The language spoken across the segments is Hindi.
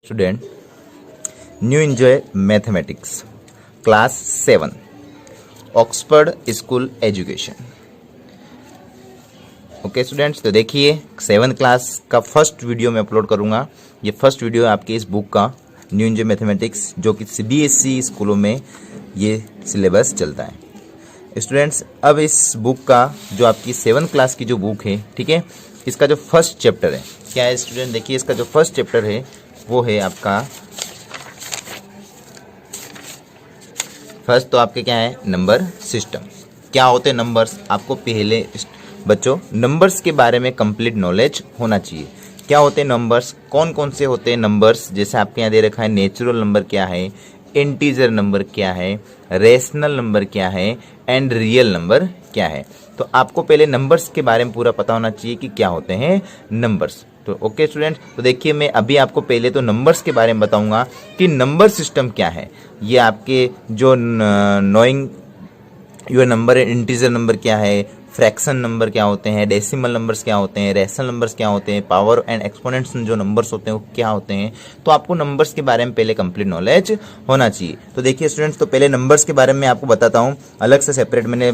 Student, New Enjoy Mathematics, Class 7, Oxford School Education. Okay students, तो देखिए 7th क्लास का फर्स्ट वीडियो मैं अपलोड करूंगा। ये फर्स्ट वीडियो आपके इस बुक का न्यू एंजॉय मैथमेटिक्स, जो कि CBSE स्कूलों में ये सिलेबस चलता है। स्टूडेंट्स, अब इस बुक का जो आपकी 7th क्लास की जो बुक है, ठीक है, इसका जो फर्स्ट चैप्टर है क्या है स्टूडेंट, देखिए इसका जो फर्स्ट चैप्टर है वो है आपका फर्स्ट, तो आपके क्या है, नंबर सिस्टम। क्या होते हैं नंबर्स, आपको पहले बच्चों नंबर्स के बारे में कंप्लीट नॉलेज होना चाहिए। क्या होते हैं नंबर्स, कौन कौन से होते हैं नंबर्स, जैसे आपके यहाँ दे रखा है नेचुरल नंबर क्या है, इंटीजर नंबर क्या है, रेशनल नंबर क्या है एंड रियल नंबर क्या है। तो आपको पहले नंबर्स के बारे में पूरा पता होना चाहिए कि क्या होते हैं नंबर्स। तो ओके स्टूडेंट, तो देखिए मैं अभी आपको पहले तो नंबर्स के बारे में बताऊंगा कि नंबर सिस्टम क्या है। ये आपके जो नोइंग योर नंबर है, इंटीजर नंबर क्या है, फ्रैक्शन नंबर क्या होते हैं, डेसिमल नंबर्स क्या होते हैं, रेशनल नंबर्स क्या होते हैं, पावर एंड एक्सपोनेंट्स जो नंबर्स होते हैं वो क्या होते हैं। तो आपको नंबर्स के बारे में पहले कंप्लीट नॉलेज होना चाहिए। तो देखिए स्टूडेंट्स, तो पहले नंबर्स के बारे में आपको बताता हूँ, अलग से सेपरेट मैंने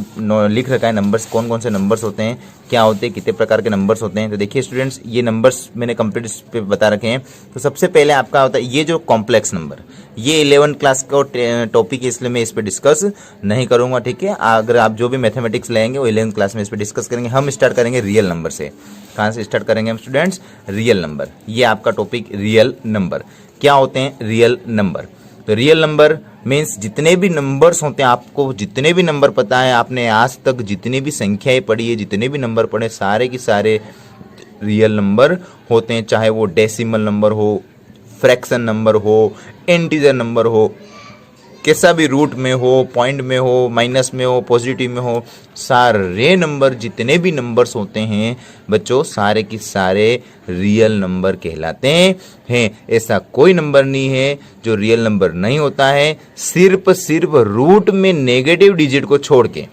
लिख रखा है नंबर्स, कौन कौन से नंबर्स होते हैं, क्या होते हैं, कितने प्रकार के नंबर्स होते हैं। तो देखिए स्टूडेंट्स, ये नंबर्स मैंने कंप्लीट इस पे बता रखे हैं। तो सबसे पहले आपका होता है ये जो कॉम्प्लेक्स नंबर, ये 11th क्लास का टॉपिक है, इसलिए मैं इस पर डिस्कस नहीं करूंगा, ठीक है। अगर आप जो भी मैथमेटिक्स लेंगे वो 11th क्लास में इस पर डिस्कस करेंगे। हम स्टार्ट करेंगे रियल नंबर से। कहाँ से स्टार्ट करेंगे हम स्टूडेंट्स, रियल नंबर। ये आपका टॉपिक रियल नंबर। क्या होते हैं रियल नंबर, तो रियल नंबर मीन्स जितने भी नंबर्स होते हैं, आपको जितने भी नंबर पता है, आपने आज तक जितनी भी संख्याएं पढ़ी है, जितने भी नंबर पढ़े, सारे के सारे रियल नंबर होते हैं। चाहे वो डेसिमल नंबर हो, फ्रैक्शन नंबर हो, इंटीजर नंबर हो, कैसा भी रूट में हो, पॉइंट में हो, माइनस में हो, पॉजिटिव में हो, सारे नंबर जितने भी नंबर्स होते हैं बच्चों, सारे की सारे रियल नंबर कहलाते हैं। ऐसा कोई नंबर नहीं है जो रियल नंबर नहीं होता है। सिर्फ रूट में नेगेटिव डिजिट को छोड़ के,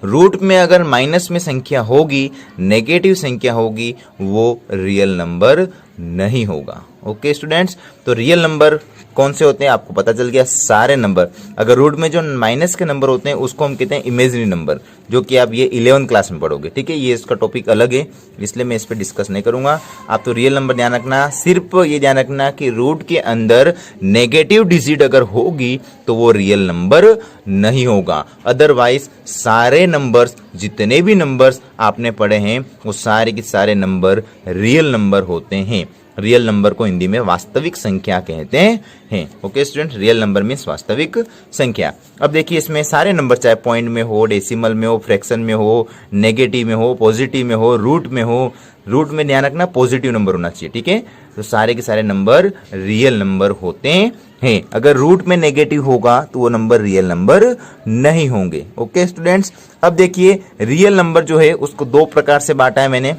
रूट में अगर माइनस में संख्या होगी, नेगेटिव संख्या होगी, वो रियल नंबर नहीं होगा। ओके स्टूडेंट्स, तो रियल नंबर कौन से होते हैं आपको पता चल गया। सारे नंबर, अगर रूट में जो माइनस के नंबर होते हैं उसको हम कहते हैं इमेजिनरी नंबर, जो कि आप ये 11th क्लास में पढ़ोगे, ठीक है। ये इसका टॉपिक अलग है, इसलिए मैं इस पर डिस्कस नहीं करूंगा। आप तो रियल नंबर ध्यान रखना, सिर्फ ये ध्यान रखना कि रूट के अंदर नेगेटिव डिजिट अगर होगी तो वो रियल नंबर नहीं होगा। अदरवाइज सारे नंबर्स, जितने भी नंबर्स आपने पढ़े हैं, वो सारे के सारे नंबर रियल नंबर होते हैं। रियल नंबर को हिंदी में वास्तविक संख्या कहते हैं। Okay student, real number means वास्तविक संख्या। अब देखिए इसमें सारे नंबर, चाहे पॉइंट में हो, डेसिमल में हो, फ्रैक्शन में हो, नेगेटिव में हो, पॉजिटिव में हो, रूट में हो, रूट में ध्यान रखना पॉजिटिव नंबर होना चाहिए, ठीक है। तो सारे के सारे नंबर रियल नंबर होते हैं। अगर रूट में नेगेटिव होगा तो वो नंबर रियल नंबर नहीं होंगे। ओके स्टूडेंट्स, अब देखिए रियल नंबर जो है उसको दो प्रकार से बांटा है मैंने।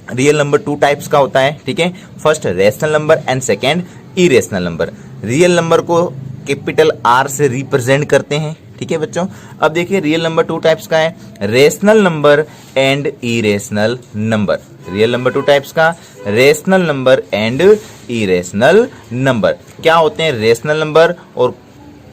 रियल नंबर 2 टाइप्स का होता है, ठीक है। First rational number and second irrational number. Real number को कैपिटल R से रिप्रेजेंट करते हैं, ठीक है बच्चों। अब देखिए रियल नंबर 2 टाइप्स का है, rational number and irrational number. Real number 2 types का, rational number and irrational number. क्या होते हैं रेशनल नंबर और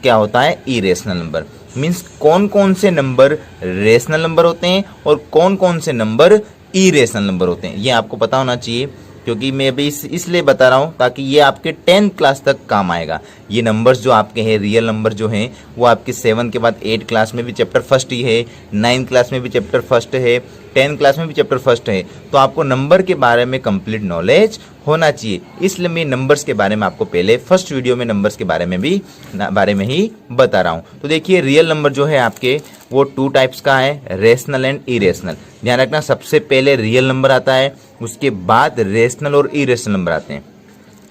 क्या होता है इरेशनल नंबर, मीन्स कौन कौन से नंबर रेशनल नंबर होते हैं और कौन कौन से नंबर इरेशनल नंबर होते हैं। ये आपको पता होना चाहिए, क्योंकि मैं अभी इसलिए बता रहा हूँ ताकि ये आपके 10th क्लास तक काम आएगा। ये नंबर्स जो आपके हैं, रियल नंबर जो हैं, वो आपके 7 के बाद 8 क्लास में भी चैप्टर फर्स्ट ही है, 9 क्लास में भी चैप्टर फर्स्ट है, 10 क्लास में भी चैप्टर फर्स्ट है। तो आपको नंबर के बारे में कंप्लीट नॉलेज होना चाहिए, इसलिए मैं नंबर्स के बारे में आपको पहले फर्स्ट वीडियो में नंबर्स के बारे में ही बता रहा हूँ। तो देखिए रियल नंबर जो है आपके वो 2 टाइप्स का है, रेशनल एंड इरेशनल। ध्यान रखना, सबसे पहले रियल नंबर आता है, उसके बाद रेशनल और इरेशनल नंबर आते हैं।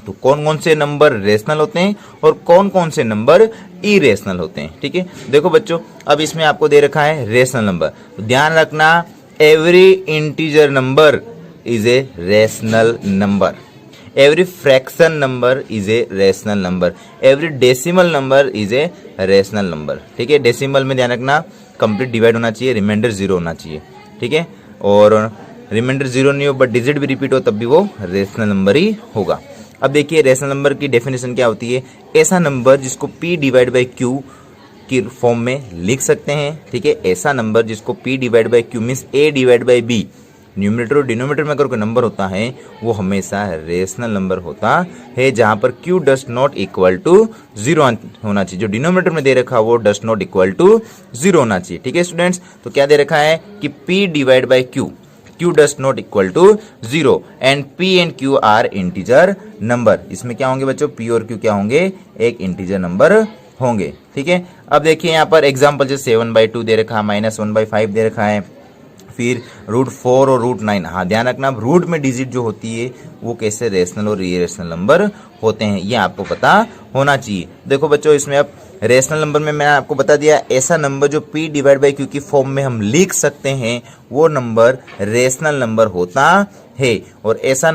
तो कौन कौन से नंबर रेशनल होते हैं और कौन कौन से नंबर इरेशनल होते हैं, ठीक है। देखो बच्चों, अब इसमें आपको दे रखा है रेशनल नंबर, तो ध्यान रखना every integer number is a rational number, every fraction number is a rational number, every decimal number is a rational number, ठीक है। डेसिमल में ध्यान रखना कंप्लीट डिवाइड होना चाहिए, रिमाइंडर 0 होना चाहिए, ठीक है। और रिमाइंडर 0 नहीं हो बट डिजिट भी रिपीट हो तब भी वो रेशनल नंबर ही होगा। अब देखिए रेशनल नंबर की डेफिनेशन क्या होती है, ऐसा नंबर जिसको p डिवाइड बाई q की फॉर्म में लिख सकते हैं, ठीक है। ऐसा नंबर जिसको p divide by q means a divide by b, numerator और डिनोमिनेटर में अगर कोई नंबर होता है वो हमेशा रेशनल नंबर होता है, जहां पर q does not equal to 0 होना चाहिए। जो डिनोमिनेटर में दे रखा वो डस नॉट इक्वल टू 0 होना चाहिए, ठीक है स्टूडेंट्स। तो क्या दे रखा है कि p divide by q does not equal to 0 and p and q are integer number. इसमें क्या होंगे बच्चों, p और q क्या होंगे, एक इंटीजर नंबर होंगे, ठीक है। अब देखिए यहाँ पर एग्जाम्पल जैसे 7/2 दे रखा है, -1/5 दे रखा है, फिर √4 और √9। हाँ ध्यान रखना, अब रूट में डिजिट जो होती है वो कैसे रेशनल और इरेशनल नंबर होते हैं, ये आपको पता होना चाहिए। देखो बच्चों इसमें अब रेशनल नंबर में मैंने आपको बता दिया, ऐसा नंबर जो p डिवाइड बाई q की फॉर्म में हम लिख सकते हैं वो नंबर रेशनल नंबर होता है, और ऐसा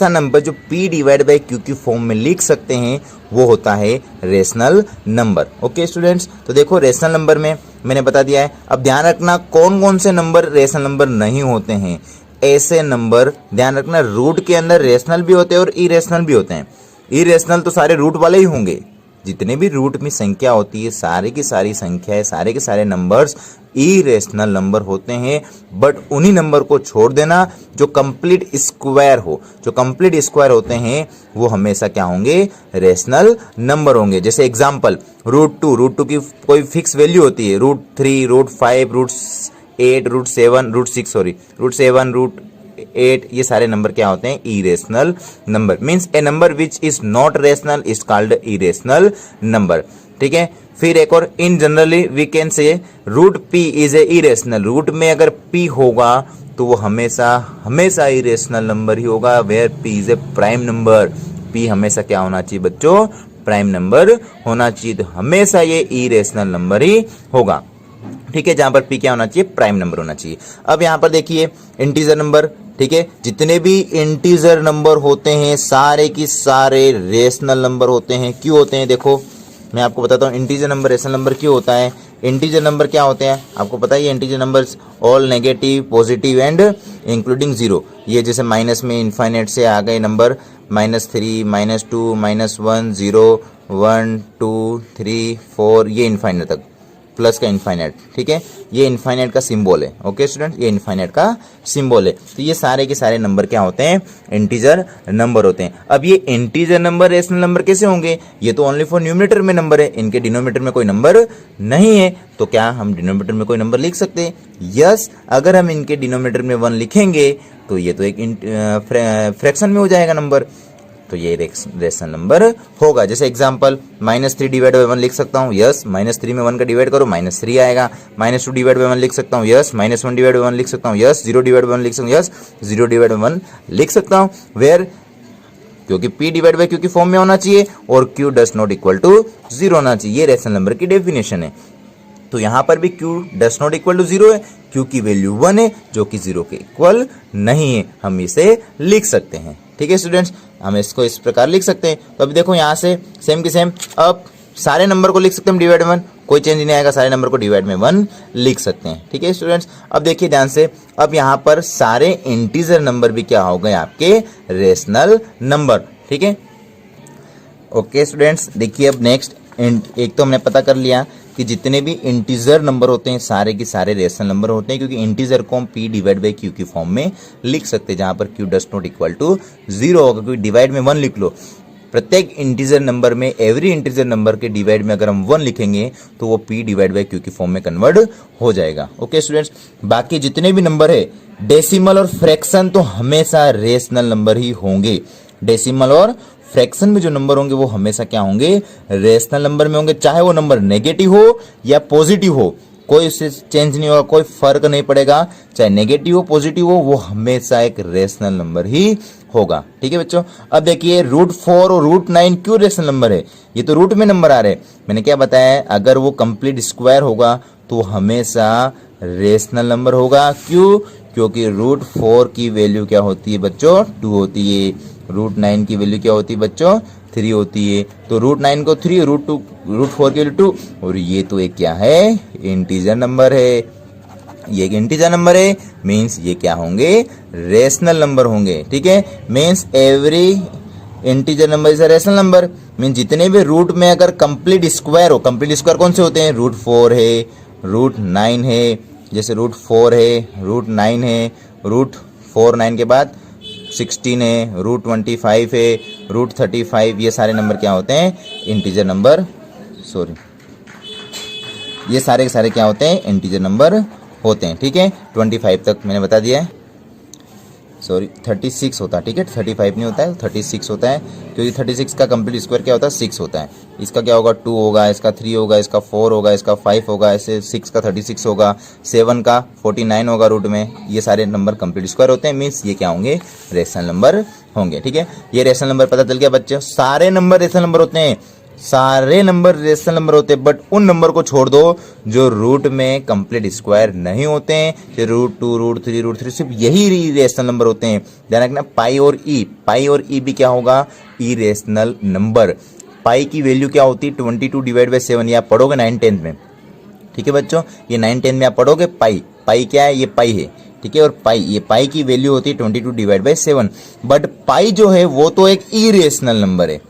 नंबर जो p डिवाइड बाई q की फॉर्म में लिख सकते हैं वो होता है रेशनल नंबर। ओके स्टूडेंट्स, तो देखो रेशनल नंबर में मैंने बता दिया है। अब ध्यान रखना कौन कौन से नंबर रेशनल नंबर नहीं होते हैं। ऐसे नंबर ध्यान रखना रूट के अंदर रेशनल भी होते हैं और इरेशनल भी होते हैं। इरेशनल तो सारे रूट वाले ही होंगे, जितने भी रूट में संख्या होती है सारी की सारी संख्याएं, सारे के सारे नंबर्स इरेशनल नंबर होते हैं। बट उन्हीं नंबर को छोड़ देना जो कंप्लीट स्क्वायर हो, जो कंप्लीट स्क्वायर होते हैं वो हमेशा क्या होंगे, रेशनल नंबर होंगे। जैसे एग्जांपल √2 की कोई फिक्स वैल्यू होती है, √3 √5 √8 √7 √8, ये सारे नंबर क्या होते हैं, irrational number. Means a number which is not rational is called irrational number, ठीक है। फिर एक और, in generally we can say √p is a irrational. Root में अगर p होगा तो वो हमेशा इरेशनल नंबर ही होगा, where p is a prime number. p हमेशा क्या होना चाहिए बच्चों, प्राइम नंबर होना चाहिए, तो हमेशा ये इरेशनल नंबर ही होगा, ठीक है, जहां पर p क्या होना चाहिए, प्राइम नंबर होना चाहिए। अब यहां पर देखिए इंटीजर नंबर, ठीक है, जितने भी इंटीजर नंबर होते हैं सारे की सारे रेशनल नंबर होते हैं। क्यों होते हैं, देखो मैं आपको बताता हूँ इंटीजर नंबर रेशनल नंबर क्यों होता है। इंटीजर नंबर क्या होते हैं आपको पता ही है, integer numbers all negative positive and including zero. ये जैसे माइनस में इनफाइनाइट से आ गए नंबर, -3 -2 -1 0 1 2 3 4, ये इनफाइनाइट तक, प्लस का इनफाइनाइट, ठीक है, ये इनफाइनाइट का सिंबल है। ओके स्टूडेंट, ये इनफाइनाइट का सिंबल है। तो ये सारे के सारे नंबर क्या होते हैं, इंटीजर नंबर होते हैं। अब ये इंटीजर नंबर रेशनल नंबर कैसे होंगे, ये तो ओनली फॉर न्यूमरेटर में नंबर है, इनके डिनोमिनेटर में कोई नंबर नहीं है। तो क्या हम डिनोमिनेटर में कोई नंबर लिख सकते हैं, यस। अगर हम इनके डिनोमिनेटर में 1 लिखेंगे तो ये तो एक फ्रैक्शन में हो जाएगा नंबर, तो ये रेशनल नंबर होगा। जैसे एग्जांपल -3 डिवाइड बाई 1 लिख सकता हूँ, यस। -3 में 1 का डिवाइड करो -3 आएगा। -2 डिवाइड बाई 1 लिख सकता हूँ, यस। -1 डिवाइड बाई 1 लिख सकता हूँ, यस। 0 डिवाइड बाई 1 लिख सकता हूँ, यस। 0 डिवाइड बाई 1 लिख सकता हूँ, वेयर, क्योंकि p डिवाइड बाई q की फॉर्म में होना चाहिए और q does not equal to 0 होना चाहिए। ये रेशनल नंबर की डेफिनेशन है। तो यहां पर भी q does not equal to 0 है, q की वैल्यू 1 है जो कि 0 के इक्वल नहीं है, हम इसे लिख सकते हैं, ठीक है स्टूडेंट्स, हम इसको इस प्रकार लिख सकते हैं। तो अभी देखो यहाँ से सेम की सेम, अब सारे नंबर को लिख सकते हैं डिवाइड में 1, कोई चेंज नहीं आएगा, सारे नंबर को डिवाइड में 1 लिख सकते हैं, ठीक है स्टूडेंट्स। अब देखिए ध्यान से, अब यहाँ पर सारे इंटीजर नंबर भी क्या हो गए आपके, रेशनल नंबर, ठीक है। ओके स्टूडेंट्स, देखिए अब नेक्स्ट, एक तो हमने पता कर लिया कि जितने भी इंटीजर नंबर होते हैं सारे के सारे रेशनल नंबर होते हैं, क्योंकि इंटीजर को हम p डिवाइड बाई q की फॉर्म में लिख सकते हैं, जहां पर q does not equal to 0 होगा, क्योंकि डिवाइड में 1 लिख लो। प्रत्येक इंटीजर नंबर में, एवरी इंटीजर नंबर के डिवाइड में अगर हम 1 लिखेंगे तो वो p डिवाइड बाई q की फॉर्म में कन्वर्ट हो जाएगा। ओके स्टूडेंट्स, बाकी जितने भी नंबर है डेसिमल और फ्रैक्शन तो हमेशा रेशनल नंबर ही होंगे। डेसिमल और फ्रैक्शन में जो नंबर होंगे वो हमेशा क्या होंगे, रेशनल नंबर में होंगे, चाहे वो नंबर नेगेटिव हो या पॉजिटिव हो, कोई उससे चेंज नहीं होगा, कोई फर्क नहीं पड़ेगा, चाहे नेगेटिव हो पॉजिटिव हो, वो हमेशा एक रेशनल नंबर ही होगा, ठीक है बच्चों। अब देखिए √4 और √9 क्यों रेशनल नंबर है, ये तो रूट में नंबर आ रहे हैं। मैंने क्या बताया, अगर वो कंप्लीट स्क्वायर होगा तो हमेशा रेशनल नंबर होगा। क्यों, क्योंकि √4 की वैल्यू क्या होती है बच्चों, 2 होती है, √9 की वैल्यू क्या होती है बच्चों, 3 होती है। तो √9 को 3, √4 की वैल्यू 2, और ये तो एक क्या है, इंटीजर नंबर है। ये एक इंटीजर नंबर है, मीन्स ये क्या होंगे, रेशनल नंबर होंगे। ठीक है, means every integer number is a rational number. Means जितने भी रूट में अगर कंप्लीट स्क्वायर हो, कंप्लीट स्क्वायर कौन से होते हैं, रूट 4 है, रूट 9 है, जैसे रूट 4 है, रूट 9 है, रूट 4 9 के बाद 16 है, रूट 25 है, रूट 35, ये सारे नंबर क्या होते हैं, इंटीजर नंबर। सॉरी, ये सारे के सारे क्या होते हैं, इंटीजर नंबर होते हैं। ठीक है, 25 तक मैंने बता दिया है, सॉरी 36 होता है। ठीक है, 35 नहीं होता है, 36 होता है, क्योंकि 36 का कंप्लीट स्क्वायर क्या होता है, 6 होता है। इसका क्या होगा, 2 होगा, इसका 3 होगा, इसका 4 होगा, इसका 5 होगा, ऐसे 6 का 36 होगा, 7 का 49 होगा रूट में। ये सारे नंबर कंप्लीट स्क्वायर होते हैं, मीन्स ये क्या होंगे, रेशनल नंबर होंगे। ठीक है, ये रेशनल नंबर पता चल गया बच्चे। सारे नंबर रेशनल नंबर होते हैं, सारे नंबर रेशनल नंबर होते हैं, बट उन नंबर को छोड़ दो जो रूट में कंप्लीट स्क्वायर नहीं होते हैं, रूट 2, रूट 3, रूट 3, सिर्फ यही रेशनल नंबर होते हैं। ध्यान रखना, पाई और ई भी क्या होगा, ई रेशनल नंबर। पाई की वैल्यू क्या होती है, 22 डिवाइड बाई 7, ये आप पढ़ोगे 9-10 में। ठीक है बच्चों, ये 9-10 में आप पढ़ोगे। पाई क्या है, ये पाई है। ठीक है, और ये पाई की वैल्यू होती है 22 डिवाइड बाई 7, बट पाई जो है वो तो एक इरेशनल नंबर है,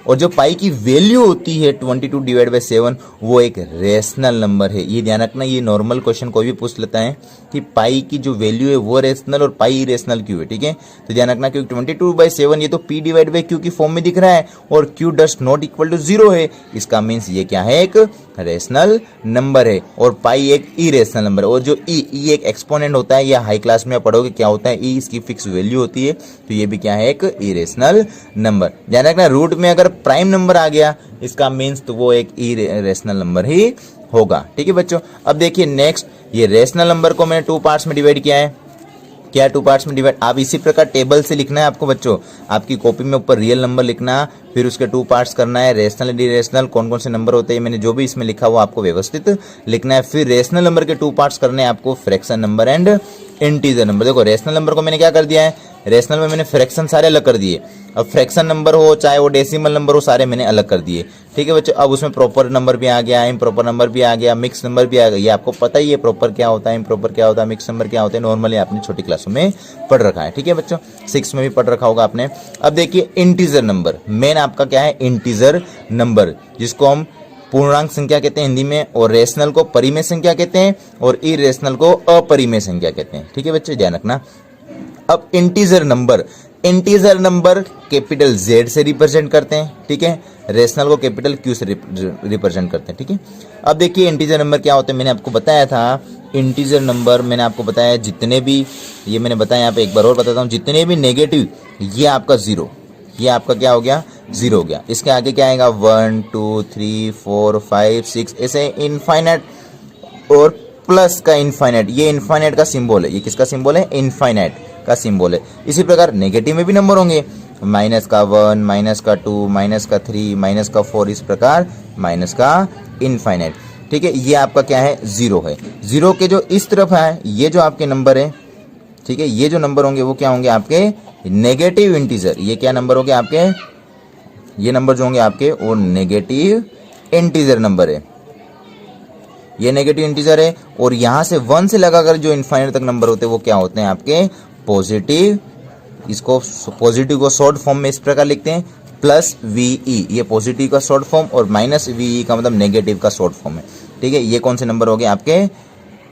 और जो पाई की वैल्यू होती है 22 डिवाइड बाई 7 वो एक रेशनल नंबर है। ये ध्यान रखना, ये नॉर्मल क्वेश्चन कोई भी पूछ लेता है कि पाई की जो वैल्यू है वो रेशनल और पाई इरेशनल क्यों है। ठीक है, तो ध्यान रखना, क्योंकि 22/7 ये तो p डिवाइड बाई q की फॉर्म में दिख रहा है, और q does not equal to 0 है, इसका मीन्स ये क्या है, एक रेशनल नंबर है, और पाई एक इरेशनल नंबर है। और जो ई एक एक्सपोनेंट होता है, या हाई क्लास में पढ़ोगे क्या होता है, ई इसकी फिक्स वैल्यू होती है, तो ये भी क्या है, एक इरेशनल नंबर। ध्यान रखना, रूट में अगर प्राइम नंबर आ गया इसका मीन्स तो वो एक इरेशनल नंबर ही होगा। ठीक है बच्चों, अब देखिए नेक्स्ट, ये रेशनल नंबर को मैंने 2 पार्ट्स में डिवाइड किया है। क्या 2 पार्ट्स में डिवाइड, आप इसी प्रकार टेबल से लिखना है आपको बच्चों, आपकी कॉपी में ऊपर रियल नंबर लिखना, फिर उसके 2 पार्ट्स करना है, रेशनल एंड इरेशनल, कौन कौन से नंबर होते हैं, मैंने जो भी इसमें लिखा वो आपको व्यवस्थित लिखना है। फिर रेशनल नंबर के 2 पार्ट्स करने हैं आपको, fraction number and integer number. देखो रेशनल नंबर को मैंने क्या कर दिया है, रेशनल में मैंने फ्रैक्शन सारे अलग कर दिए, अब फ्रैक्शन नंबर हो चाहे वो डेसिमल नंबर हो, सारे मैंने अलग कर दिए। ठीक है बच्चों, अब उसमें प्रॉपर नंबर भी आ गया, इम्प्रॉपर नंबर भी आ गया, मिक्स नंबर भी आ गया। ये आपको पता ही है प्रॉपर क्या होता है, इम्प्रॉपर क्या होता है, मिक्स नंबर क्या होता है, नॉर्मली आपने छोटी क्लासों में पढ़ रखा है। ठीक है बच्चों, 6 में भी पढ़ रखा होगा आपने। अब देखिए इंटीजर नंबर, मेन आपका क्या है, इंटीजर नंबर, जिसको हम पूर्णांक संख्या कहते हैं हिंदी में, और रेशनल को परिमेय संख्या कहते हैं, और इरेशनल को अपरिमेय संख्या कहते हैं। ठीक है बच्चों, ध्यान रखना। अब इंटीजर नंबर कैपिटल Z से रिप्रेजेंट करते हैं। ठीक है, रेशनल को कैपिटल Q से रिप्रेजेंट करते हैं। ठीक है, अब देखिए इंटीजर नंबर क्या होते हैं, मैंने आपको बताया था। इंटीजर नंबर मैंने आपको बताया, जितने भी, ये मैंने बताया, यहाँ पे एक बार और बताता हूँ, जितने भी नेगेटिव, ये आपका 0, ये आपका क्या हो गया, 0 हो गया। इसके आगे क्या आएगा, 1 2 3 4 5 6, ऐसे इनफाइनाइट, और प्लस का इनफाइनाइट, ये इनफाइनाइट का सिंबल है, ये किसका सिंबल है, इनफाइनाइट का सिंबल है। इसी प्रकार नेगेटिव में भी नंबर होंगे, माइनस का 1, माइनस का 2, माइनस का 3, माइनस का 4, इस प्रकार माइनस का इनफाइनाइट। ठीक है, ये आपका क्या है, 0 है। 0 के जो इस तरफ है, ये जो आपके नंबर है, ठीक है, ये जो नंबर होंगे वो क्या होंगे, आपके नेगेटिव इंटीजर। ये क्या नंबर होंगे आपके, ये नंबर जो होंगे आपके वो नेगेटिव इंटीजर नंबर है, ये नेगेटिव इंटीजर है। और यहां से 1 से लगाकर जो इनफाइनाइट तक नंबर होते हैं वो क्या होते हैं, आपके पॉजिटिव। इसको पॉजिटिव को शॉर्ट फॉर्म में इस प्रकार लिखते हैं, प्लस VE, ये पॉजिटिव का शॉर्ट फॉर्म, और माइनस VE का मतलब नेगेटिव का शॉर्ट फॉर्म है। ठीक है, ये कौन से नंबर हो गए आपके,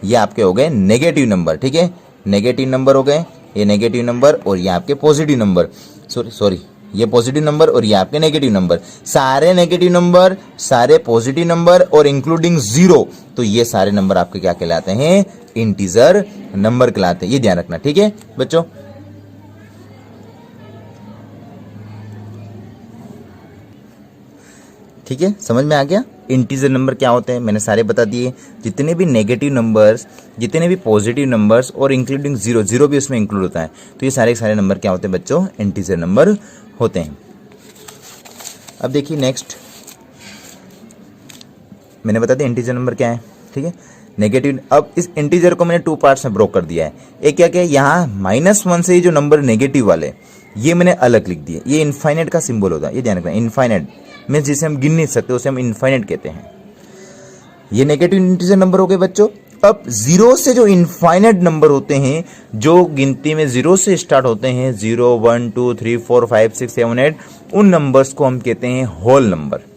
ये आपके हो गए नेगेटिव नंबर। ठीक है, नेगेटिव नंबर हो गए, ये नेगेटिव नंबर, और ये आपके पॉजिटिव नंबर, सॉरी ये पॉजिटिव नंबर, और ये आपके नेगेटिव नंबर। सारे नेगेटिव नंबर, सारे पॉजिटिव नंबर, और इंक्लूडिंग 0, तो ये सारे नंबर आपके क्या कहलाते हैं, इंटीजर नंबर कहलाते हैं। ये ध्यान रखना। ठीक है बच्चों, ठीक है, समझ में आ गया। इंटीजर नंबर क्या होते हैं मैंने सारे बता दिए, जितने भी नेगेटिव नंबर्स, जितने भी पॉजिटिव नंबर्स, और इंक्लूडिंग 0 भी उसमें इंक्लूड होता है, तो ये सारे सारे नंबर क्या होते हैं बच्चों, इंटीजर नंबर होते हैं। अब देखिए नेक्स्ट, मैंने बता दिया इंटीजर नंबर क्या है। ठीक है, नेगेटिव। अब इस इंटीजर को मैंने 2 पार्ट्स में ब्रोक कर दिया है। एक क्या क्या, यहाँ -1 से जो नंबर नेगेटिव वाले, ये मैंने अलग लिख दिए, ये इनफाइनाइट का सिंबल होता है, ये ध्यान रखना। इनफाइनाइट मीन्स जिसे हम गिन नहीं सकते, उसे हम इनफाइनाइट कहते हैं। ये नेगेटिव इंटीजर नंबर हो गए बच्चों। अब जीरो से जो इनफाइनाइट नंबर होते हैं, जो गिनती में जीरो से स्टार्ट होते हैं, 0 1 2 3 4 5 6 7 8, उन नंबर्स को हम कहते हैं होल नंबर।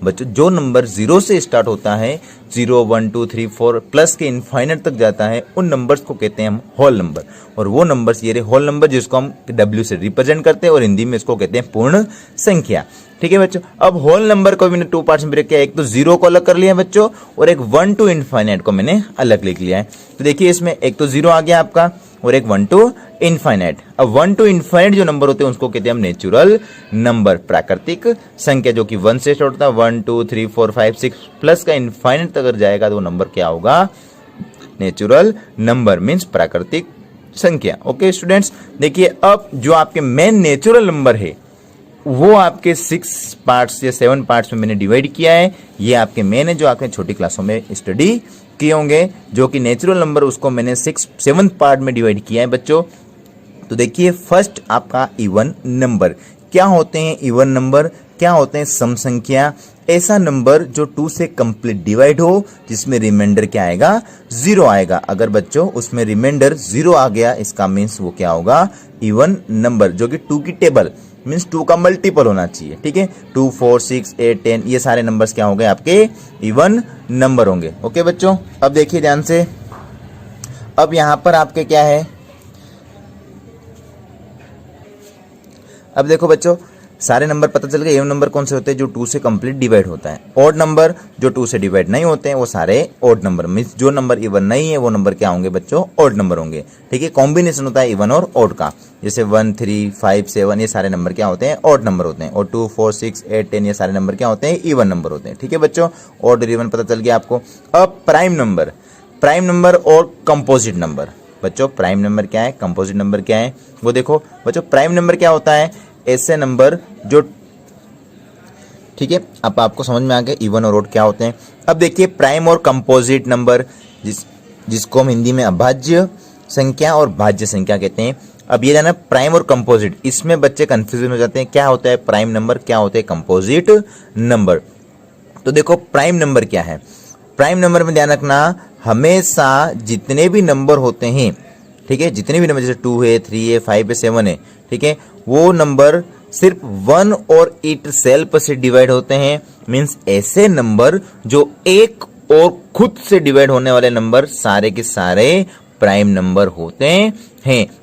बच्चों जो नंबर जीरो से स्टार्ट होता है, 0 1 2 3 4 प्लस के इनफाइनाइट तक जाता है, उन नंबर्स को कहते हैं हम होल नंबर। और वो नंबर्स ये रहे होल नंबर, जिसको हम W से रिप्रेजेंट करते हैं और हिंदी में इसको कहते हैं पूर्ण संख्या। ठीक है बच्चों, अब होल नंबर को मैंने 2 पार्ट्स में ब्रेक किया, एक तो जीरो को अलग कर लिया बच्चों, और एक 1 टू इनफाइनाइट को मैंने अलग लिख लिया है। तो देखिए इसमें एक तो जीरो आ गया आपका, और एक 1 टू इनफाइनाइट। अब 1 टू इनफाइनाइट जो नंबर होते हैं उसको कहते हैं हम नेचुरल नंबर, प्राकृतिक संख्या, जो कि 1 से स्टार्ट होता है, 1 2 3 4 5 6 प्लस का इनफाइनाइट तक अगर जाएगा तो वो नंबर क्या होगा, नेचुरल नंबर, मीन्स प्राकृतिक संख्या। ओके स्टूडेंट्स, देखिए अब जो आपके मेन नेचुरल नंबर है वो आपके 6 पार्ट्स या 7 पार्ट्स में मैंने डिवाइड किया है। ये आपके मेन है जो आपने छोटी क्लासों में स्टडी किए होंगे, जो कि नेचुरल नंबर उसको मैंने 7 पार्ट में डिवाइड किया है बच्चों। तो देखिए फर्स्ट आपका इवन नंबर। क्या होते हैं इवन नंबर, क्या होते हैं सम संख्या? ऐसा नंबर जो 2 से कंप्लीट डिवाइड हो, जिसमें रिमाइंडर क्या आएगा, 0 आएगा। अगर बच्चों उसमें रिमाइंडर 0 आ गया, इसका मीन्स वो क्या होगा, इवन नंबर, जो कि 2 की टेबल मीन्स 2 का मल्टीपल होना चाहिए। ठीक है, 2 4 6 8 10 ये सारे नंबर्स क्या होंगे, आपके इवन नंबर होंगे। ओके बच्चों, अब देखिए ध्यान से, अब यहां पर आपके क्या है, अब देखो बच्चों सारे नंबर पता चल गए। इवन नंबर कौन से होते हैं, जो 2 से कंप्लीट डिवाइड होता है। ऑड नंबर जो 2 से डिवाइड नहीं होते हैं वो सारे ऑड नंबर, मींस जो नंबर इवन नहीं है वो नंबर क्या होंगे बच्चों, ऑड नंबर होंगे। ठीक है, कॉम्बिनेशन होता है इवन और ऑड का, जैसे 1 3 5 7 ये सारे नंबर क्या होते हैं, ऑड नंबर होते हैं। और 2 4 6 8 10 ये सारे नंबर क्या होते हैं, इवन नंबर होते हैं। ठीक है बच्चों, ऑड और इवन पता चल गया आपको। अब प्राइम नंबर, प्राइम नंबर और कंपोजिट नंबर। बच्चों प्राइम नंबर क्या है, कंपोजिट नंबर क्या है, वो देखो बच्चों। प्राइम नंबर क्या होता है, ऐसे नंबर जो, ठीक है अब आपको समझ में आ गया इवन और ऑड क्या होते हैं। अब देखिए प्राइम और कंपोजिट नंबर, जिसको हम हिंदी में अभाज्य संख्या और भाज्य संख्या कहते हैं। अब ये जाना प्राइम और कंपोजिट, इसमें बच्चे कंफ्यूजन हो जाते हैं, क्या होता है प्राइम नंबर, क्या होते हैं कंपोजिट नंबर। तो देखो प्राइम नंबर क्या है, प्राइम नंबर में ध्यान रखना, हमेशा जितने भी नंबर होते हैं, ठीक है, जितने भी नंबर जैसे 2 है 3 है 5 है 7 है, ठीक है, वो नंबर सिर्फ 1 और इट सेल्फ से डिवाइड होते हैं। मीन्स ऐसे नंबर जो एक और खुद से डिवाइड होने वाले नंबर सारे के सारे प्राइम नंबर होते हैं।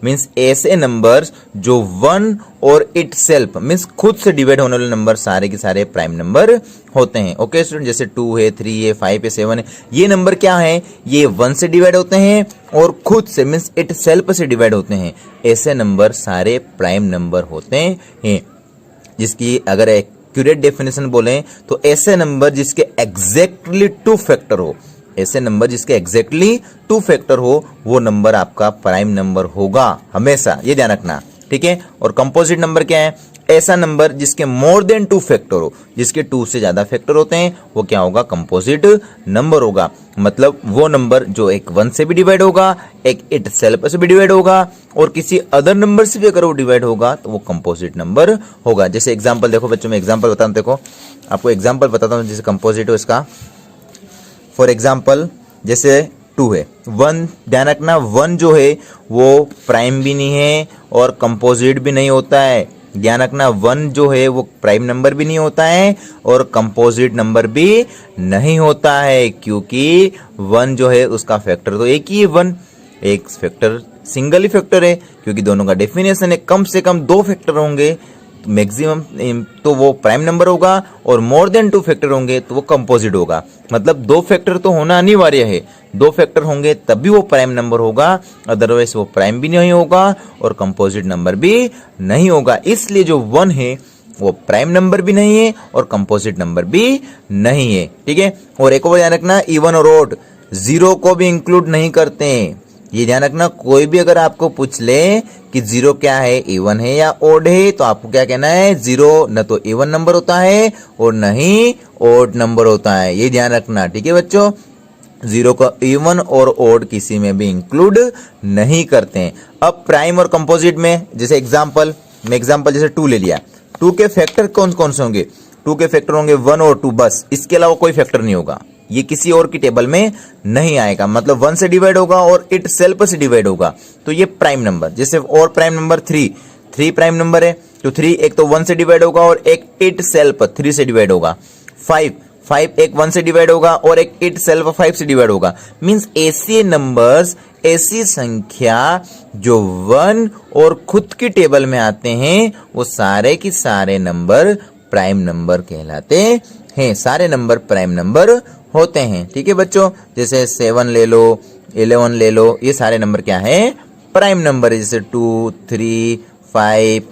मीन्स ऐसे नंबर्स जो 1 और इट सेल्फ मीन्स खुद से डिवाइड होने वाले नंबर सारे के सारे प्राइम नंबर होते हैं। ओके स्टूडेंट, जैसे 2 है 3 है 5 है 7 है, ये नंबर क्या है, ये 1 से डिवाइड होते हैं और खुद से मीन्स इट सेल्फ से डिवाइड होते हैं। ऐसे नंबर सारे प्राइम नंबर होते हैं, जिसकी अगर एक्यूरेट डेफिनेशन बोलें तो ऐसे नंबर जिसके एग्जैक्टली 2 फैक्टर हो, ऐसे नंबर जिसके एग्जैक्टली 2 फैक्टर हो, वो नंबर आपका प्राइम नंबर होगा हमेशा, ये ध्यान रखना। ठीक है, और कंपोजिट नंबर क्या है, ऐसा नंबर जिसके मोर देन 2 फैक्टर हो, जिसके 2 से ज्यादा फैक्टर होते हैं, वो क्या होगा, कंपोजिट नंबर होगा। मतलब वो नंबर जो एक 1 से भी डिवाइड होगा, एक इट सेल्फ से भी डिवाइड होगा, और किसी अदर नंबर से भी अगर वो डिवाइड होगा तो वो कंपोजिट नंबर होगा। जैसे एग्जांपल देखो बच्चों, मैं एग्जांपल बताता हूं, देखो आपको एग्जांपल बताता हूं, जैसे कंपोजिट हो इसका। फॉर एग्जाम्पल जैसे 2 है, 1 ध्यान रखना, 1 जो है वो प्राइम भी नहीं है और कंपोजिट भी नहीं होता है। ध्यान रखना, 1 जो है वो प्राइम नंबर भी नहीं होता है और कंपोजिट नंबर भी नहीं होता है, क्योंकि 1 जो है उसका फैक्टर तो एक ही है, 1 एक फैक्टर सिंगल ही फैक्टर है, क्योंकि दोनों का डेफिनेशन है कम से कम 2 फैक्टर होंगे मैक्सिमम तो वो प्राइम नंबर होगा, और मोर देन 2 फैक्टर होंगे तो वो कंपोजिट होगा। मतलब 2 फैक्टर तो होना अनिवार्य है, 2 फैक्टर होंगे तभी वो प्राइम नंबर होगा, अदरवाइज वो प्राइम भी नहीं होगा और कंपोजिट नंबर भी नहीं होगा। इसलिए जो 1 है वो प्राइम नंबर भी नहीं है और कंपोजिट नंबर भी नहीं है। ठीक है, और एक और ध्यान रखना, इवन और ऑड 0 को भी इंक्लूड नहीं करते हैं, ये ध्यान रखना। कोई भी अगर आपको पूछ ले कि 0 क्या है, इवन है या ऑड है, तो आपको क्या कहना है, 0 न तो इवन नंबर होता है और न ही ऑड नंबर होता है, ये ध्यान रखना। ठीक है बच्चों, 0 को इवन और ऑड किसी में भी इंक्लूड नहीं करते हैं। अब प्राइम और कंपोजिट में जैसे एग्जांपल जैसे 2 ले लिया, 2 के फैक्टर कौन कौन से होंगे, 2 के फैक्टर होंगे 1 और 2 बस, इसके अलावा कोई फैक्टर नहीं होगा। ये किसी और की टेबल में नहीं आएगा, मतलब 1 से डिवाइड होगा और इट सेल्फ से डिवाइड होगा, तो ये प्राइम नंबर। जैसे और प्राइम नंबर 3 प्राइम नंबर है, तो 3 एक तो 1 से डिवाइड होगा और एक इट सेल्फ 3 से डिवाइड होगा। 5 एक 1 से डिवाइड होगा और एक इट सेल्फ 5 से डिवाइड होगा। मींस ऐसे नंबर्स, ऐसी संख्या जो 1 और खुद की टेबल में आते हैं, वो सारे की सारे नंबर प्राइम नंबर कहलाते हैं। सारे नंबर प्राइम नंबर होते हैं। ठीक है बच्चों, जैसे 7 ले लो, 11 ले लो, ये सारे नंबर क्या है? प्राइम नंबर है। जैसे 2, 3, 5,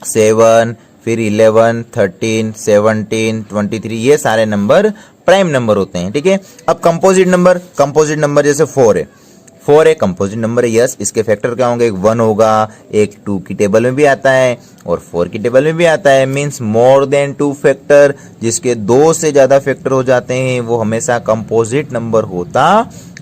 7, फिर 11, 13, 17, 23, ये सारे नंबर प्राइम नंबर होते हैं। ठीक है, अब कंपोजिट नंबर जैसे 4 है कंपोजिट नंबर है। यस, इसके फैक्टर क्या होंगे? एक 1 होगा, एक 2 की टेबल में भी आता है और 4 की टेबल में भी आता है। मींस मोर देन 2 फैक्टर, जिसके 2 से ज्यादा फैक्टर हो जाते हैं, वो हमेशा कंपोजिट नंबर होता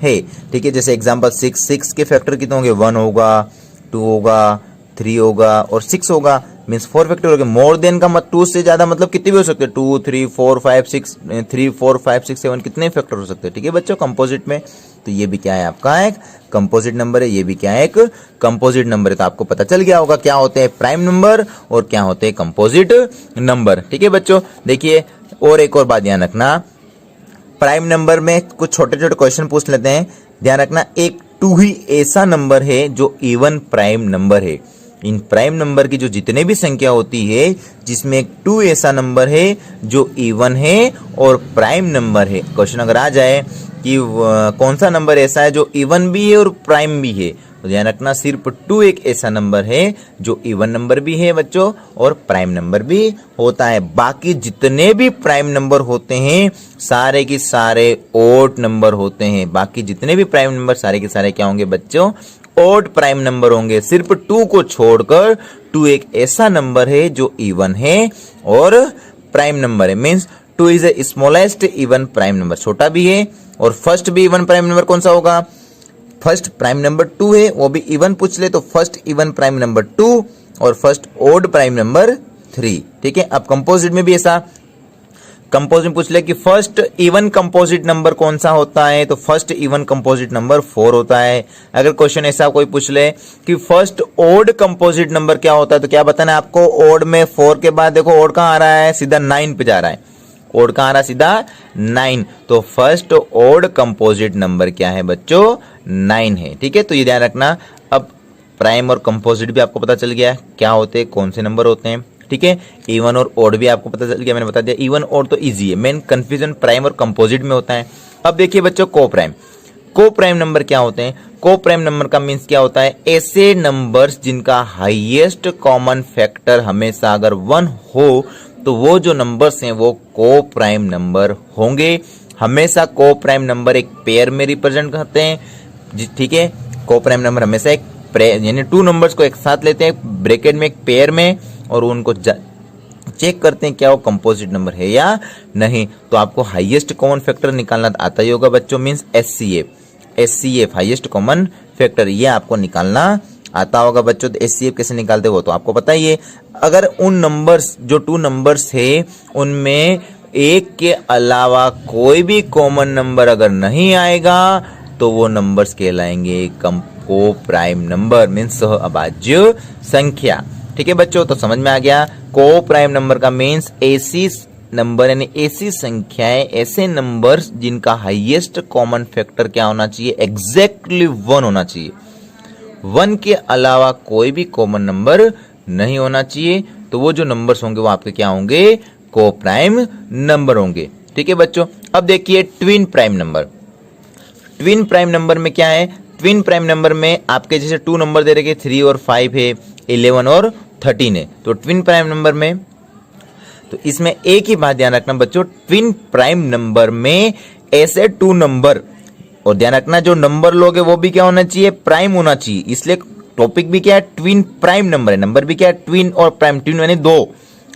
है। ठीक है, जैसे एग्जांपल 6 के फैक्टर कितने होंगे? 1 होगा, 2 होगा, 3 होगा और 6 होगा। मींस 4 फैक्टर हो गए। मोर देन का 2 से ज्यादा मतलब कितने भी हो सकते हैं? 2, 3, 4, 5, 6, 3, 4, 5, 6, 7 कितने फैक्टर हो सकते हैं। ठीक है बच्चों, कंपोजिट में। तो ये भी क्या है? आपका एक कंपोजिट नंबर है। ये भी क्या है? एक कंपोजिट नंबर है। तो आपको पता चल गया होगा क्या होते हैं प्राइम नंबर और क्या होते हैं कंपोजिट नंबर। ठीक है बच्चों, देखिए और एक और बात ध्यान रखना, प्राइम नंबर में कुछ छोटे छोटे क्वेश्चन पूछ लेते हैं। ध्यान रखना, एक 2 ही ऐसा नंबर है जो इवन प्राइम नंबर है। इन प्राइम नंबर की जो जितने भी संख्या होती है, जिसमें एक 2 ऐसा नंबर है जो इवन है और प्राइम नंबर है। क्वेश्चन अगर आ जाए कि कौन सा नंबर ऐसा है जो इवन भी है और प्राइम भी है, तो ध्यान रखना सिर्फ 2 एक ऐसा नंबर है जो इवन नंबर भी है बच्चों और प्राइम नंबर भी होता है। बाकी जितने भी प्राइम नंबर होते हैं सारे के सारे ओड नंबर होते हैं। बाकी जितने भी प्राइम नंबर सारे के सारे क्या होंगे बच्चों? ओड प्राइम नंबर होंगे। सिर्फ 2 को छोड़कर 2 एक ऐसा नंबर है जो इवन है और प्राइम नंबर है। Means 2 is a smallest even prime number, छोटा भी है और फर्स्ट भी इवन प्राइम नंबर कौन सा होगा? फर्स्ट प्राइम नंबर 2 है, वो भी इवन पूछ ले तो फर्स्ट इवन प्राइम नंबर 2 और फर्स्ट ओड प्राइम नंबर 3। ठीक है, अब कंपोजिट में भी ऐसा कंपोजिट में पूछ ले कि फर्स्ट इवन कंपोजिट नंबर कौन सा होता है, तो फर्स्ट इवन कंपोजिट नंबर 4 होता है। अगर क्वेश्चन ऐसा कोई पूछ ले कि फर्स्ट ओड कंपोजिट नंबर क्या होता है, तो क्या बताना है आपको? ओड में 4 के बाद देखो ओड कहां आ रहा है? सीधा 9 पे जा रहा है। ओड कहां आ रहा है? सीधा 9। तो फर्स्ट ओड कंपोजिट नंबर क्या है बच्चों? 9 है। ठीक है, तो ये ध्यान रखना। अब प्राइम और कंपोजिट भी आपको पता चल गया क्या होते हैं, कौन से नंबर होते हैं। ठीक है, इवन और ओड भी आपको पता चल गया, मैंने बता दिया। इवन ओड तो इजी है, मेन कंफ्यूजन प्राइम और कंपोजिट में होता है। अब देखिए बच्चों, को प्राइम नंबर क्या होते हैं? को प्राइम नंबर का मीन्स क्या होता है? ऐसे नंबर्स जिनका हाईएस्ट कॉमन फैक्टर हमेशा अगर 1 हो तो वो जो नंबर्स हैं वो को प्राइम नंबर होंगे। हमेशा को प्राइम नंबर एक पेयर में रिप्रेजेंट करते हैं। ठीक है, को प्राइम नंबर हमेशा एक यानी 2 नंबर्स को एक साथ लेते हैं ब्रैकेट में एक पेयर में और उनको चेक करते हैं क्या वो कंपोजिट नंबर है या नहीं। तो आपको हाईएस्ट कॉमन फैक्टर निकालना आता ही होगा बच्चों, means HCF highest common factor, ये आपको निकालना आता होगा बच्चों। तो एचसीएफ कैसे निकालते हो तो आपको पता ही है। अगर उन नंबर्स जो 2 नंबर्स है उनमें एक के अलावा कोई भी कॉमन नंबर अगर नहीं आएगा तो वो नंबर्स कहलाएंगे को प्राइम नंबर, मीन्स सह अभाज्य संख्या। ठीक है बच्चों, तो समझ में आ गया। को प्राइम नंबर का मीन्स ऐसी नंबर यानी ऐसी संख्याएं, ऐसे नंबर्स जिनका हाईएस्ट कॉमन फैक्टर क्या होना चाहिए? एग्जैक्टली 1 होना चाहिए। 1 के अलावा कोई भी कॉमन नंबर नहीं होना चाहिए। तो वो जो नंबर्स होंगे वो आपके क्या होंगे? को प्राइम नंबर होंगे। ठीक है बच्चों, अब देखिए twin prime number. Twin prime number में क्या है? ट्विन प्राइम नंबर में आपके जैसे 2 नंबर दे रखे 3 और 5 है, 11 और 13 है। तो ट्विन प्राइम नंबर में तो इसमें एक ही बात ध्यान रखना बच्चों, ट्विन प्राइम नंबर में ऐसे 2 नंबर, और ध्यान रखना जो नंबर लोगे वो भी क्या होना चाहिए? प्राइम होना चाहिए। इसलिए टॉपिक भी क्या है? ट्विन प्राइम नंबर है। नंबर भी क्या है? ट्विन और प्राइम, ट्विन यानी 2।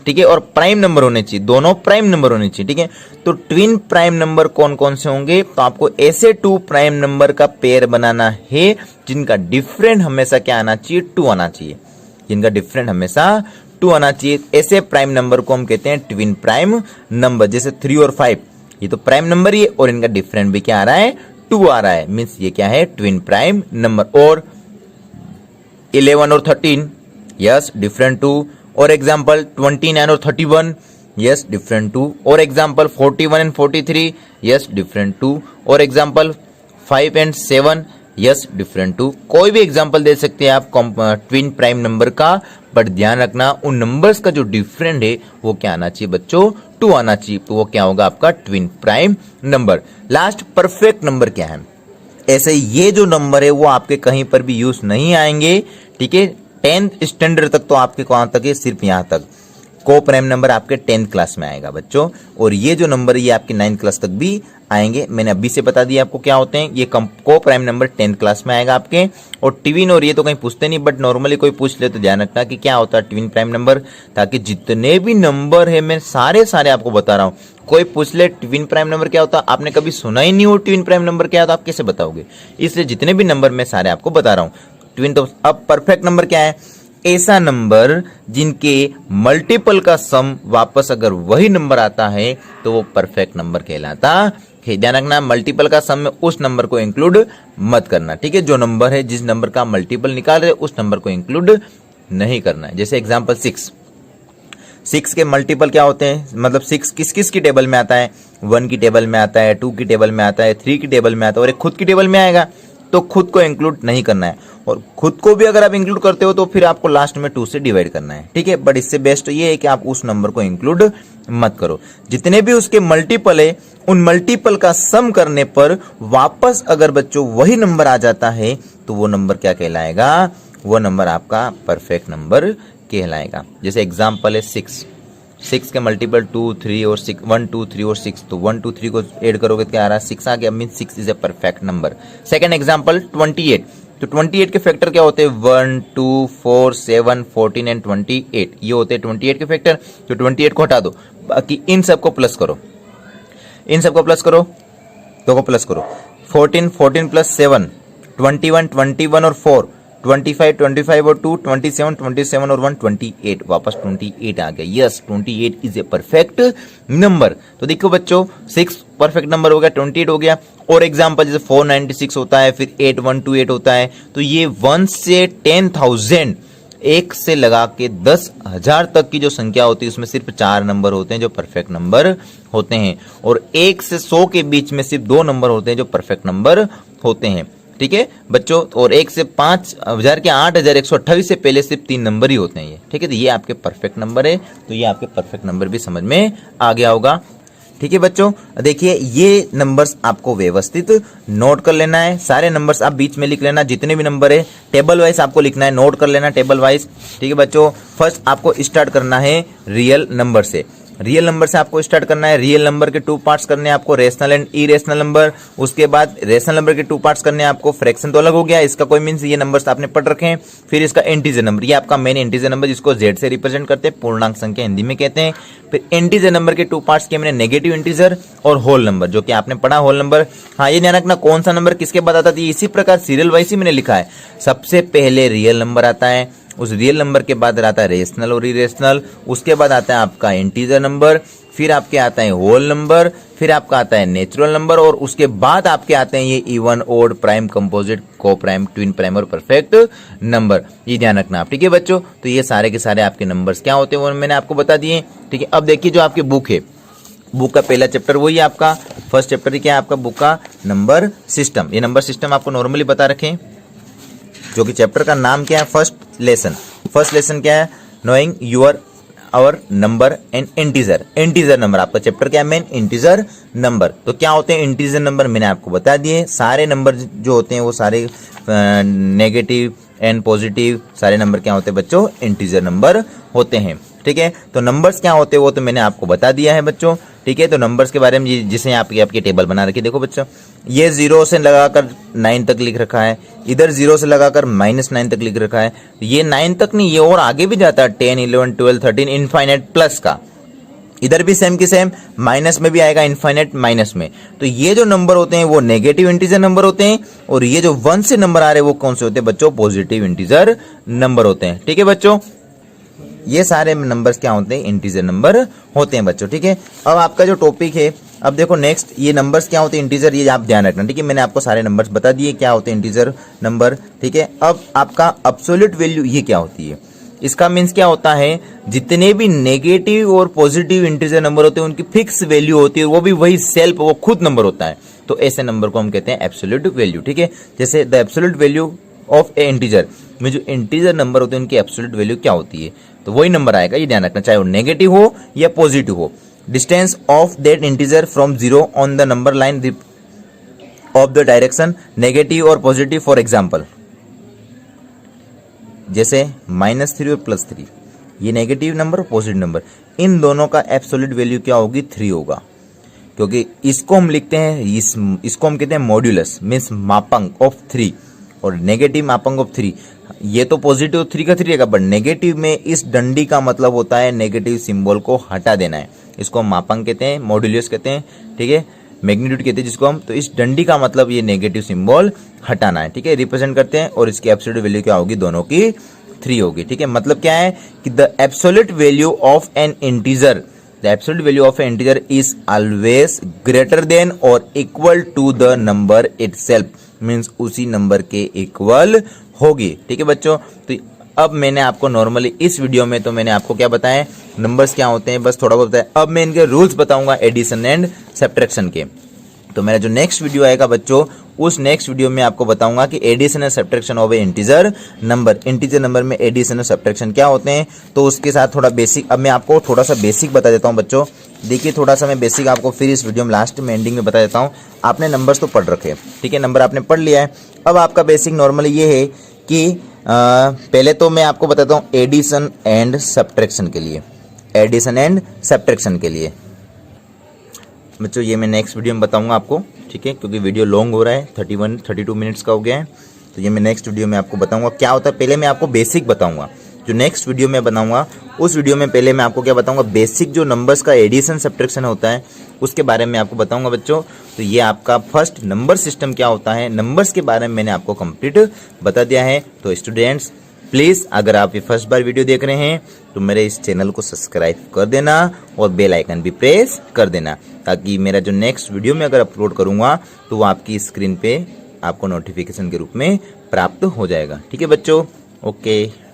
ठीक है, और प्राइम नंबर होने चाहिए, दोनों प्राइम नंबर होने चाहिए। ठीक है, तो ट्विन प्राइम नंबर कौन कौन से होंगे? तो आपको ऐसे 2 प्राइम नंबर का पेयर बनाना है जिनका डिफरेंट हमेशा क्या आना चाहिए? 2 आना चाहिए। जिनका डिफरेंट हमेशा 2 आना चाहिए, ऐसे प्राइम नंबर को हम कहते हैं ट्विन प्राइम नंबर। जैसे 3 और 5, ये तो प्राइम नंबर ही है और इनका डिफरेंट भी क्या आ रहा है, 2 आ रहा है, मीन्स ये क्या है, ट्विन प्राइम नंबर। और 11 और 13, यस डिफरेंट 2। और एग्जाम्पल 29 और 31, यस डिफरेंट 2। और एग्जाम्पल 41 एंड 43, यस डिफरेंट 2। और एग्जाम्पल 5 एंड 7, यस डिफरेंट 2। कोई भी एग्जाम्पल दे सकते हैं आप ट्विन प्राइम नंबर का, बट ध्यान रखना उन नंबर्स का जो डिफरेंट है वो क्या आना चाहिए बच्चों, 2 आना चाहिए, तो वो क्या होगा आपका twin prime number. Last perfect number क्या है, ऐसे ये जो नंबर है वो आपके कहीं पर भी यूज नहीं आएंगे, ठीक है। 10th स्टैंडर्ड तक तो आपके कहां तक है, सिर्फ यहां तक। को प्राइम नंबर आपके 10th क्लास में आएगा बच्चों, और ये जो नंबर है ये आपके 9th क्लास तक भी आएंगे। मैंने अभी से बता दिया आपको क्या होते हैं। ये को प्राइम नंबर 10th क्लास में आएगा आपके। और ट्विन और ये तो कहीं पूछते नहीं, बट नॉर्मली कोई पूछ ले तो ध्यान रखना कि क्या होता है ट्विन प्राइम नंबर, ताकि जितने भी नंबर है मैं सारे आपको बता रहा हूँ। कोई पूछ ले ट्विन प्राइम नंबर क्या होता है, आपने कभी सुना ही नहीं हो ट्विन प्राइम नंबर क्या होता, आप कैसे बताओगे। इसलिए जितने भी नंबर मैं सारे आपको बता रहा हूँ ट्विन। तो अब परफेक्ट नंबर क्या है, ऐसा नंबर जिनके मल्टीपल का सम वापस अगर वही नंबर आता है तो वो परफेक्ट नंबर कहलाता है। ध्यान रखना, मल्टीपल का सम में उस नंबर को इंक्लूड मत करना, ठीक है। जो नंबर है जिस नंबर का मल्टीपल निकाल रहे उस नंबर को इंक्लूड नहीं करना है। जैसे एग्जांपल 6 के मल्टीपल क्या होते हैं, मतलब 6 किस किस की टेबल में आता है, 1 की टेबल में आता है, 2 की टेबल में आता है, 3 की टेबल में आता है, और एक खुद की टेबल में आएगा। तो खुद को इंक्लूड नहीं करना है, और खुद को भी अगर आप इंक्लूड करते हो तो फिर आपको लास्ट में 2 से डिवाइड करना है, ठीक है। बट इससे बेस्ट ये है कि आप उस नंबर को इंक्लूड मत करो। जितने भी उसके मल्टीपल है उन मल्टीपल का सम करने पर वापस अगर बच्चों वही नंबर आ जाता है तो वो नंबर क्या कहलाएगा, वो नंबर आपका परफेक्ट नंबर कहलाएगा। जैसे एग्जाम्पल है 6 के मल्टीपल 2, 3 और 6, 1, 2, 3 और 6, तो 1, 2, 3 को ऐड करोगे तो क्या आ रहा है, 6 आ गया, mean 6 is a perfect number. Second example 28, तो 28 के फैक्टर क्या होते हैं, 1, 2, 4, 7, 14 एंड 28, ये होते हैं 28 के फैक्टर। तो 28 को हटा दो, बाकी इन सबको प्लस करो, इन सबको प्लस करो, दो को प्लस करो, 14, 14 प्लस 7, 21, 21 और 4, 25, 25 और 2, 27, 27 और 1, 28, वापस 28 आ गया। Yes 28 is a perfect number. तो देखो बच्चों 6 परफेक्ट नंबर हो गया, 28 हो गया। और एग्जांपल जैसे 496 होता है, फिर 8128 होता है, तो ये 1 से 10,000, 1 से लगा के 10,000 तक की जो संख्या होती है उसमें सिर्फ 4 नंबर होते हैं जो परफेक्ट नंबर होते हैं, और 1 से 100 के बीच में सिर्फ 2 नंबर होते हैं जो परफेक्ट नंबर होते हैं, ठीक है बच्चों। और 1 से 5,000 के 8,128 से पहले सिर्फ 3 नंबर ही होते हैं ये, ठीक है। तो ये आपके परफेक्ट नंबर है, तो ये आपके परफेक्ट नंबर भी समझ में आ गया होगा, ठीक है बच्चों। देखिए ये नंबर्स आपको व्यवस्थित नोट कर लेना है, सारे नंबर्स आप बीच में लिख लेना, जितने भी नंबर है टेबल वाइज आपको लिखना है, नोट कर लेना टेबल वाइज, ठीक है बच्चों। फर्स्ट आपको स्टार्ट करना है रियल नंबर से, रियल नंबर से आपको स्टार्ट करना है। रियल नंबर के 2 पार्ट्स करने हैं आपको, रेशनल एंड इरेशनल नंबर। उसके बाद रेशनल नंबर के 2 पार्ट्स करने हैं आपको, फ्रैक्शन तो अलग हो गया, इसका कोई मीन्स ये नंबर्स आपने पढ़ रखे हैं। फिर इसका इंटीजर नंबर, ये आपका मेन इंटीजर नंबर जिसको जेड से रिप्रेजेंट करते हैं, पूर्णांक संख्या हिंदी में कहते हैं। फिर इंटीजर नंबर के 2 पार्ट्स किए मैंने, नेगेटिव इंटीजर और होल नंबर, जो कि आपने पढ़ा होल नंबर। हाँ ये ध्यान रखना कौन सा नंबर किसके बाद आता है, इसी प्रकार सीरियल वाइज ही मैंने लिखा है। सबसे पहले रियल नंबर आता है, उस रियल नंबर के बाद आता है रेशनल और इरेशनल, उसके बाद आता है आपका इंटीजर नंबर, फिर आपके आता है होल नंबर, फिर आपका आता है नेचुरल नंबर, और उसके बाद आपके आते हैं ये इवन, ओड, प्राइम, कंपोजिट, को प्राइम, ट्विन प्राइम और परफेक्ट नंबर। ये ध्यान रखना आप, ठीक है बच्चों। तो ये सारे के सारे आपके नंबर्स क्या होते हैं वो मैंने आपको बता दिए, ठीक है। अब देखिए जो आपकी बुक है, बुक का पहला चैप्टर वही आपका फर्स्ट चैप्टर ही क्या है आपका बुक का, नंबर सिस्टम। ये नंबर सिस्टम आपको नॉर्मली बता रखें, जो कि चैप्टर का नाम क्या है, फर्स्ट लेसन क्या है, नोइंग योर और number and integer. Integer number आपका चैप्टर क्या है, मेन इंटीजर नंबर। तो क्या होते हैं इंटीजर नंबर, मैंने आपको बता दिए। सारे नंबर जो होते हैं वो सारे नेगेटिव एंड पॉजिटिव सारे नंबर क्या होते हैं बच्चों, इंटीजर नंबर होते हैं, ठीक है। तो नंबर्स क्या होते हैं वो तो मैंने आपको बता दिया है बच्चों, ठीक है। तो नंबर्स के बारे में जिसे आपकी टेबल बना रखी, देखो बच्चों ये 0 से लगाकर 9 तक लिख रखा है, इधर 0 से लगाकर -9 तक लिख रखा है। ये 9 तक नहीं, ये और आगे भी जाता है, 10, 11, 12, 13 इनफाइनाइट प्लस का। इधर भी सेम की सेम, माइनस में भी आएगा इनफाइनाइट माइनस में। तो ये जो नंबर होते हैं वो नेगेटिव इंटीजर नंबर होते हैं, और ये जो 1 से नंबर आ रहे हैं वो कौन से होते हैं बच्चों, पॉजिटिव इंटीजर नंबर होते हैं, ठीक है बच्चों। ये सारे नंबर्स क्या होते हैं, इंटीजर नंबर होते हैं बच्चों, ठीक है। अब आपका जो टॉपिक है अब देखो नेक्स्ट, ये नंबर्स क्या होते हैं इंटीजर, ये आप ध्यान रखना, ठीक है। मैंने आपको सारे नंबर्स बता दिए क्या होते हैं इंटीजर नंबर, ठीक है। अब आपका एब्सोल्यूट वैल्यू ये क्या होती है, इसका मीन्स क्या होता है, जितने भी नेगेटिव और पॉजिटिव इंटीजर नंबर होते हैं उनकी फिक्स वैल्यू होती है, वो भी वही सेल्फ, वो खुद नंबर होता है, तो ऐसे नंबर को हम कहते हैं एब्सोल्यूट वैल्यू, ठीक है। जैसे the absolute value of a integer, में जो इंटीजर नंबर होते हैं उनकी एब्सोल्यूट वैल्यू क्या होती है, तो वही नंबर आएगा, ये ध्यान रखना, चाहे वो नेगेटिव हो या पॉजिटिव हो। Distance of that integer from zero on the number line of the direction negative और पॉजिटिव, फॉर एग्जाम्पल जैसे -3 और +3, ये नेगेटिव नंबर और पॉजिटिव नंबर, इन दोनों का एब्सोल्यूट वैल्यू क्या होगी, 3 होगा, क्योंकि इसको हम लिखते हैं, इसको हम कहते हैं मॉड्यूलस, मीन्स मापांक ऑफ 3, और नेगेटिव मापांक ऑफ 3, ये तो पॉजिटिव 3 का 3 रहेगा, बट नेगेटिव में इस डंडी का मतलब होता है नेगेटिव सिंबल को हटा देना है, इसको हम मापांक कहते हैं, मॉड्यूलस कहते हैं, ठीक है, मैग्नीट्यूड कहते हैं जिसको हम, तो इस डंडी का मतलब ये नेगेटिव सिंबल हटाना है, ठीक है, रिप्रेजेंट करते हैं, और इसकी एब्सोल्यूट वैल्यू क्या होगी, दोनों की 3 होगी, ठीक है। मतलब क्या है कि the absolute value of an integer, the absolute value of an integer is always greater than और equal to the number itself, means उसी नंबर के इक्वल होगी, ठीक है बच्चों। तो अब मैंने आपको नॉर्मली इस वीडियो में तो मैंने आपको क्या बताया, नंबर्स क्या होते हैं, बस थोड़ा बहुत बताया। अब मैं इनके रूल्स बताऊंगा एडिशन एंड सब्ट्रैक्शन के। तो मेरा जो नेक्स्ट वीडियो आएगा बच्चों, उस नेक्स्ट वीडियो में आपको बताऊंगा कि addition and subtraction of a integer number, integer number में एडिशन और सब्ट्रैक्शन क्या होते हैं, तो उसके साथ थोड़ा बेसिक, अब मैं आपको थोड़ा सा बेसिक बता देता हूं बच्चों। देखिए थोड़ा सा मैं बेसिक आपको फिर इस वीडियो में लास्ट में एंडिंग में बता देता हूं। आपने नंबर्स तो पढ़ रखे, ठीक है, नंबर आपने पढ़ लिया है। अब आपका बेसिक नॉर्मली ये है कि पहले तो मैं आपको बताता हूँ एडिशन एंड सब्ट्रैक्शन के लिए, एडिशन एंड सब्ट्रैक्शन के लिए बच्चों, ये मैं नेक्स्ट वीडियो में बताऊंगा आपको, ठीक है, क्योंकि वीडियो लॉन्ग हो रहा है, 32 मिनट्स का हो गया है, तो ये मैं नेक्स्ट वीडियो में आपको बताऊंगा क्या होता है। पहले मैं आपको बेसिक बताऊंगा, जो नेक्स्ट वीडियो में बनाऊंगा उस वीडियो में पहले मैं आपको क्या बताऊंगा, बेसिक जो नंबर्स का एडिशन सब्ट्रैक्शन होता है उसके बारे में आपको बताऊंगा बच्चों। तो ये आपका फर्स्ट नंबर सिस्टम क्या होता है, नंबर्स के बारे में मैंने आपको कंप्लीट बता दिया है। तो स्टूडेंट्स प्लीज़, अगर आप ये फर्स्ट बार वीडियो देख रहे हैं तो मेरे इस चैनल को सब्सक्राइब कर देना और बेल आइकन भी प्रेस कर देना, ताकि मेरा जो नेक्स्ट वीडियो में अगर अपलोड करूंगा तो वो आपकी स्क्रीन पे आपको नोटिफिकेशन के रूप में प्राप्त हो जाएगा, ठीक है बच्चों। ओके।